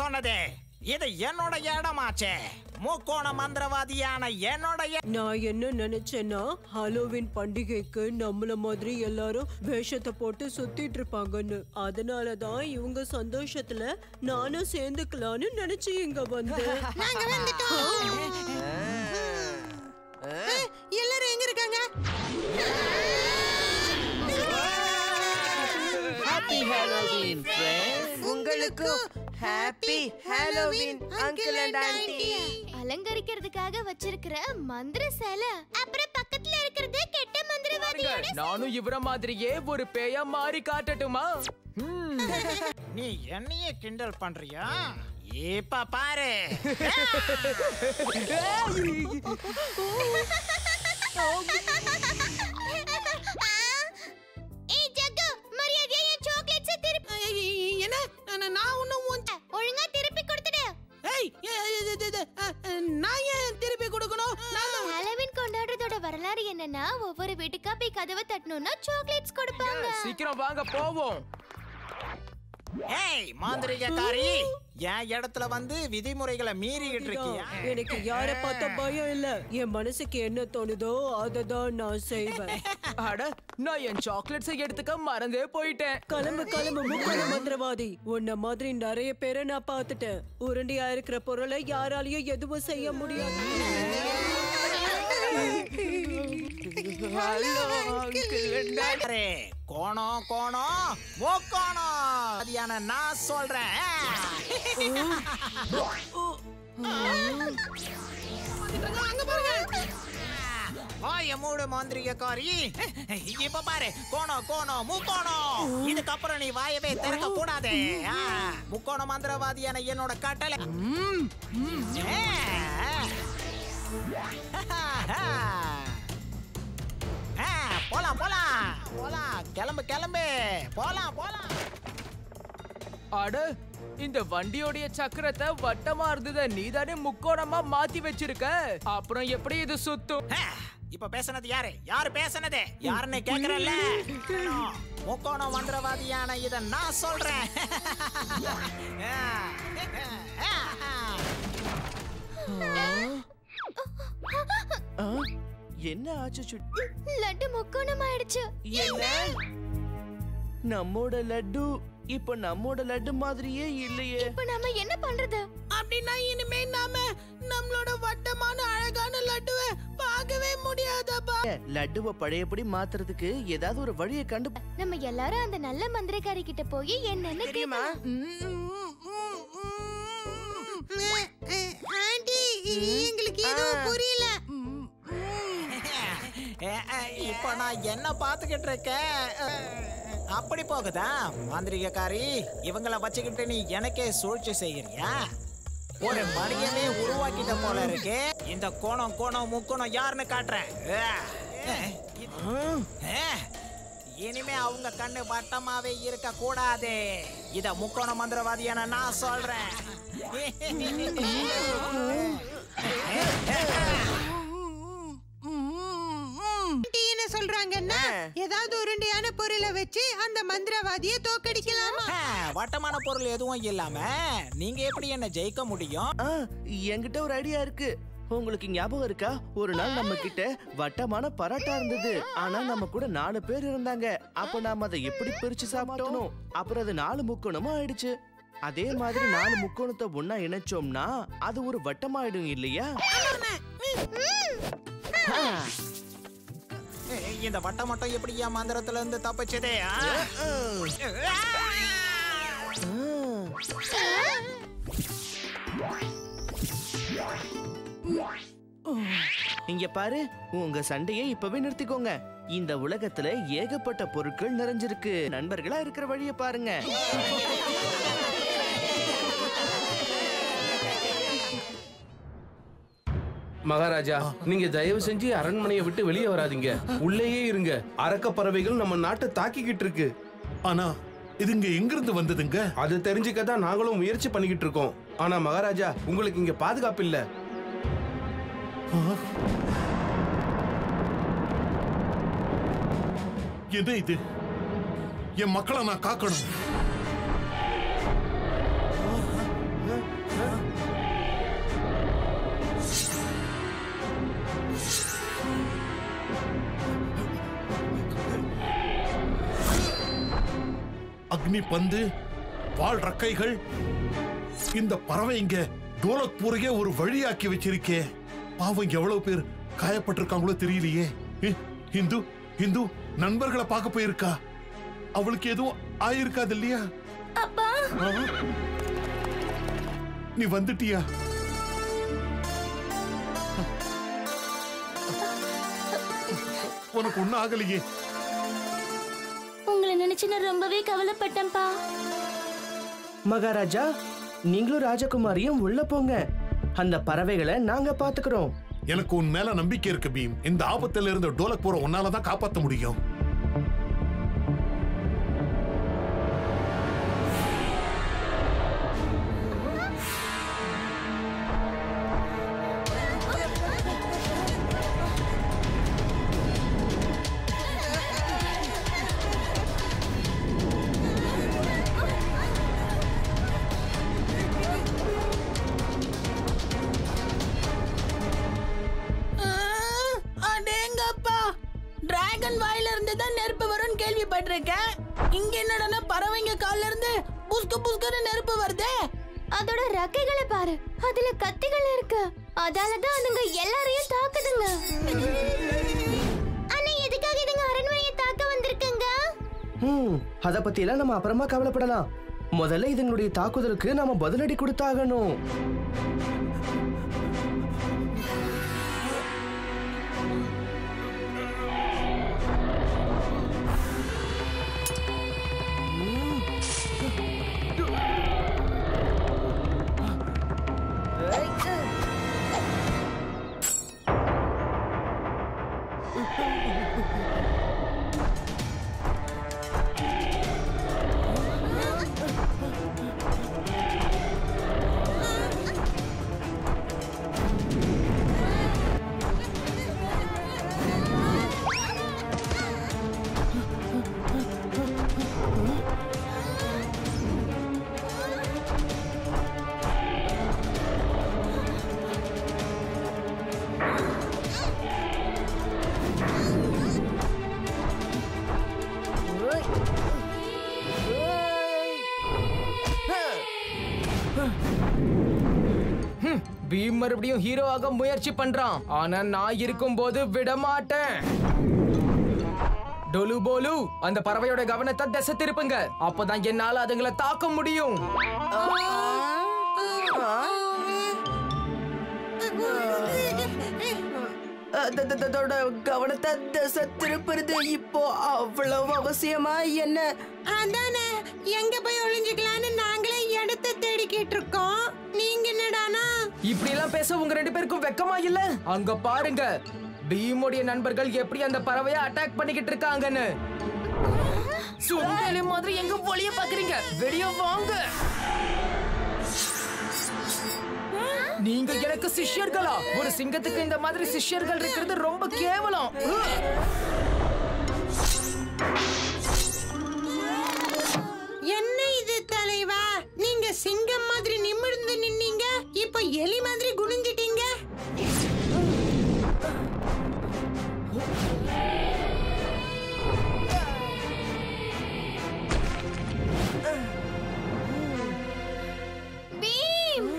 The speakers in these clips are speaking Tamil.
சொன்னது? இது என்னோட இடமாச்சே. முக்கோண மந்திரவாதியான என்னோட. நான் என்ன நினைச்சேன்னா ஹாலோவின் பண்டிகைக்கு நம்மள மாதிரி எல்லாரும் வேஷத்தை போட்டு சுத்திட்டு இருப்பாங்கன்னு. அதனாலதான் இவங்க சந்தோஷத்துல நானும் சேர்ந்துக்கலான்னு நினைச்சு இங்க வந்தேன். எல்லாரும் எங்க இருக்காங்க? Happy Halloween friends. உங்களுக்கு happy Halloween uncle and aunty. அலங்கரிக்கிறதுக்காக வச்சிருக்கிற மந்திர சேலை, அப்புறம் பக்கத்துல இருக்கிறது கெட்ட மந்திரவாதியோட. நானும் இவர மாதிரியே ஒரு பேயா மாறி காட்டட்டுமா? நீ என்னையே கிண்டல் பண்றியா? இப்ப பாரு. ஏய் ஜக்கு, மரியாதையா என் சாக்லேட்ஸ் திருப்பி. என்ன? நான் ஒண்ணும் ஒழுங்கா திருப்பி கொடுத்துடு. ஏய், நான் ஏன் திருப்பி கொடுக்கணும்? ஹாலோவீன் கொண்டாடுறதோட வரலாறு என்னன்னா, ஒவ்வொரு வீட்டுக்கா போய் கதவை தட்டணும்னா சாக்லேட்ஸ் கொடுப்பாங்க. சீக்கிரம் வாங்க போவோம். ஏய் மாந்திரிகக்காரி, என் இடத்துல வந்து விதிமுறைகளை மீறிக்கிட்டு இருக்கியா? எனக்கு யார பார்த்த பயம் இல்ல. என் மனசுக்கு என்ன தோணுதோ அததான் நான் செய்வேன். அட, நான் என் சாக்லேட்ஸை எடுத்துக்க மறந்தே போயிட்டேன். கிளம்பு கிளம்பு முக்கோண மந்திரவாதி. உன்ன மாதிரி நிறைய பேரை நான் பார்த்துட்டேன். உருண்டையா இருக்கிற பொருளை யாராலையும் எதுவும் செய்ய முடியாது. கோணம் கோணம் முக்கோணம் அதியான நான் சொல்றேன். மூடு மாந்திரிகக்காரி. இப்ப பாரு, கோணம் கோணம் முக்கோணம். இதுக்கப்புறம் நீ வாயவே திறக்க கூடாது. முக்கோண மந்திரவாதியான என்னோட கட்டளை. போலாம் போலாம் போலாம், கிளம்பு கிளம்பு, போலாம் போலாம். அட, இந்த வண்டியோடைய சக்கரத்தை வட்டமா இருந்தத நீதானே முக்கோணமா மாத்தி வச்சிருக்க. அப்புறம் எப்படி இது சுத்தும்? இப்ப பேசுனது யாரு? யாரு பேசுனது? யாருன்னு கேக்குறல்ல? முக்கோண மந்திரவாதியான இத நான் சொல்றேன். என்ன ஆச்சு? லட்டு முக்கோணம் ஆயிடுச்சு. என்ன? நம்மோட லட்டு இப்ப நம்மோட லட்டு மாதிரியே இல்லையே. இப்ப நாம என்ன பண்றது? அப்படின்னா இனிமே நாம நம்மளோட வட்டமான அழகான லட்டுவை பார்க்கவே முடியாதப்பா. லட்டுவை பழையபடி மாத்துறதுக்கு ஏதாவது ஒரு வழியை கண்டு. நம்ம எல்லாரும் அந்த நல்ல மந்திரக்காரி கிட்ட போய் என்னன்னு தெரியுமா? ஆண்டி, எங்களுக்கு எதுவும் புரியல. இப்ப நான் என்ன பாத்துக்கிட்டு இருக்கேன்? அப்படி போகுதா மாந்திரிகக்காரி? இவங்களை வச்சுக்கிட்டு நீ எனக்கே சூழ்ச்சி செய்யறியா? ஒரு மணியவே உருவாக்கிட்ட போல இருக்கு. இந்த கோணம் கோணம் முக்கோணம் யாருன்னு காட்டுறேன். இனிமே அவங்க கண்ணு வட்டமாவே இருக்க கூடாது. இத முக்கோண மந்திரவாதியான நான் சொல்றேன். என்ன சொல்றாங்கன்னா, ஏதாவது உருண்டையான பொருளை வச்சு அந்த மந்திரவாதியை தோக்கடிக்கலாமா? வட்டமான பொருள் எதுவும் இல்லாம நீங்க எப்படி என்ன ஜெயிக்க முடியும்? என்கிட்ட ஒரு ஐடியா இருக்கு. உங்களுக்கு ஞாபகம் இருக்கா? ஒரு நாள் நம்ம கிட்ட வட்டமான பரோட்டா இருந்தது. ஆனா நம்ம கூட 4 பேர் இருந்தாங்க. அப்ப நாம அதை எப்படி பிரிச்சு சாப்பிட்டோம்? அப்புறம் அது 4 முக்கோணமா ஆயிடுச்சு. அதே மாதிரி 4 முக்கோணத்தை ஒன்னா இணைச்சோம்னா அது ஒரு வட்டமாயிடும் இல்லையா? இந்த வட்டம் மட்டும் எப்படி என் மந்திரத்துல இருந்து தப்பிச்சதே? இங்க பாரு, உங்க சண்டையை இப்பவே நிறுத்திக்கோங்க. இந்த உலகத்துல ஏகப்பட்ட பொருட்கள் நிறைஞ்சிருக்கு. நண்பர்களா இருக்கிற வழியை பாருங்க. மகாராஜா, நீங்க தயவு செஞ்சு அரண்மனையை விட்டு வெளியே வராதீங்க. உள்ளேயே இருங்க. அரக்க பறவைகள் நம்ம நாட்டை தாக்கிக்கிட்டு இருக்கு. ஆனா இதுங்க எங்கிருந்து வந்ததுங்க? அது தெரிஞ்சுக்கதான் நாங்களும் முயற்சி பண்ணிக்கிட்டு இருக்கோம். ஆனா மகாராஜா, உங்களுக்கு இங்க பாதுகாப்பு இல்ல. என்ன இது? என் மக்களை நான் காக்கணும். அக்னி பந்து, வால் ரக்கைகள். இந்த பறவை இங்க டோலக்பூரையே ஒரு வழியாக்கி வச்சிருக்கே. பாவம் எவ்வளவு பேர் காயப்பட்டிருக்காங்களோ தெரியலையே. இந்து இந்து நண்பர்களை பார்க்க போயிருக்கா. அவளுக்கு எதுவும் ஆயிருக்காது இல்லையா? அப்பா நீ வந்துட்டியா? உனக்கு ஒண்ணும் ஆகலையே? உங்களை நினைச்சு நான் ரொம்பவே கவலைப்பட்டேன்ப்பா. மகாராஜா, நீங்களும் ராஜகுமாரியும் உள்ள போங்க. அந்த பறவைகளை நாங்க பாத்துக்கிறோம். எனக்கு உன் மேல நம்பிக்கை இருக்கு பீம். இந்த ஆபத்துல இருந்து டோலக்பூரை உன்னாலதான் காப்பாற்ற முடியும். அடேங்கப்பா, டிராகன் வாயில இருந்து தான் நெருப்பு வரும்னு கேள்விப்பட்டிருக்கேன். இங்க என்னடா பறவைங்க கால்ல இருந்து புஸ்கு புஸ்குன்னு நெருப்பு வருதே. அதோட ரெக்கைகளை பாரு, அதுல கத்திகள் இருக்கு. அதாலதான் அதுங்க எல்லாரையும் தாக்குதுங்க. ஆனா எதுக்காக இதுங்க அரண்மனையை தாக்க வந்திருக்குங்க? அத பத்தி எல்லாம் நம்ம அப்புறமா கவலைப்படலாம். முதல்ல இதுங்களுடைய தாக்குதலுக்கு நாம பதிலடி கொடுத்தாகணும். பீம் மறுபடியும் ஹீரோ ஆக முயற்சி பண்றான். ஆனா நான் இருக்கும்போது விட மாட்டேன். டொலு போலு, அந்த பறவையோட கவனத்தை திசை திருப்புங்க. அப்பதான் என்னால அதுங்களை தாக்க முடியும். கவனத்தை திசை திருப்புறது இப்போ அவ்வளவு அவசியமா என்ன? அதானே, எங்க போய் ஒளிஞ்சுக்கலான்னு நாங்களே இடத்தை தேடிக்கிட்டு இருக்கோம். நீங்க என்னடானா இப்படி எல்லாம் பேச உங்க ரெண்டு பேருக்கும் வெக்கமா இல்ல? அங்க பாருங்க, பீமுடைய நண்பர்கள் எப்படி அந்த பறவையை அட்டாக் பண்ணிக்கிட்டு இருக்காங்கன்னு. சுண்டலி மாதிரி எங்க ஒளிய பாக்குறீங்க? வெளிய வாங்க. நீங்க எனக்கு சிஷ்யர்களா? ஒரு சிங்கத்துக்கு இந்த மாதிரி சிஷ்யர்கள் இருக்கிறது ரொம்ப கேவலம். என்ன இது தலைவா? நீங்க சிங்கம் மாதிரி நிமிர்ந்து நின்னீங்க, இப்ப எலி மாதிரி குனிஞ்சிட்டீங்க. பீம்,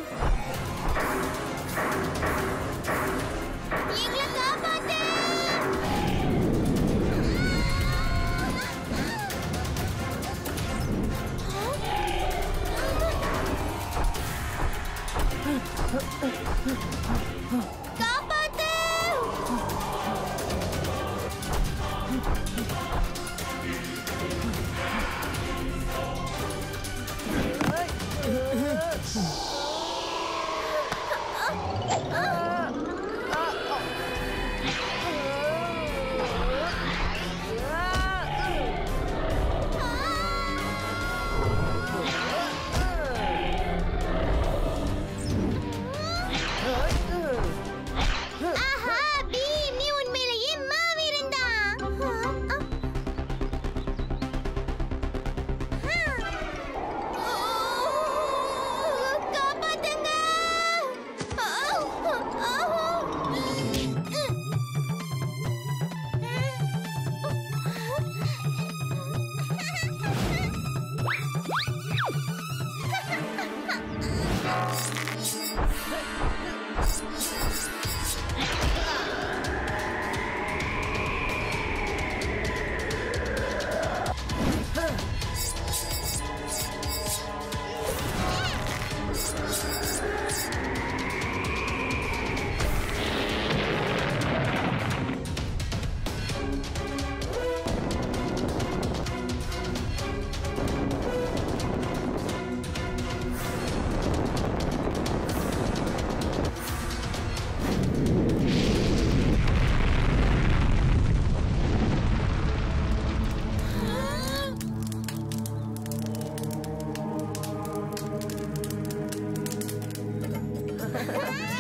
எங்களை காப்பாத்து. காப்பாத்து.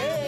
ஏய்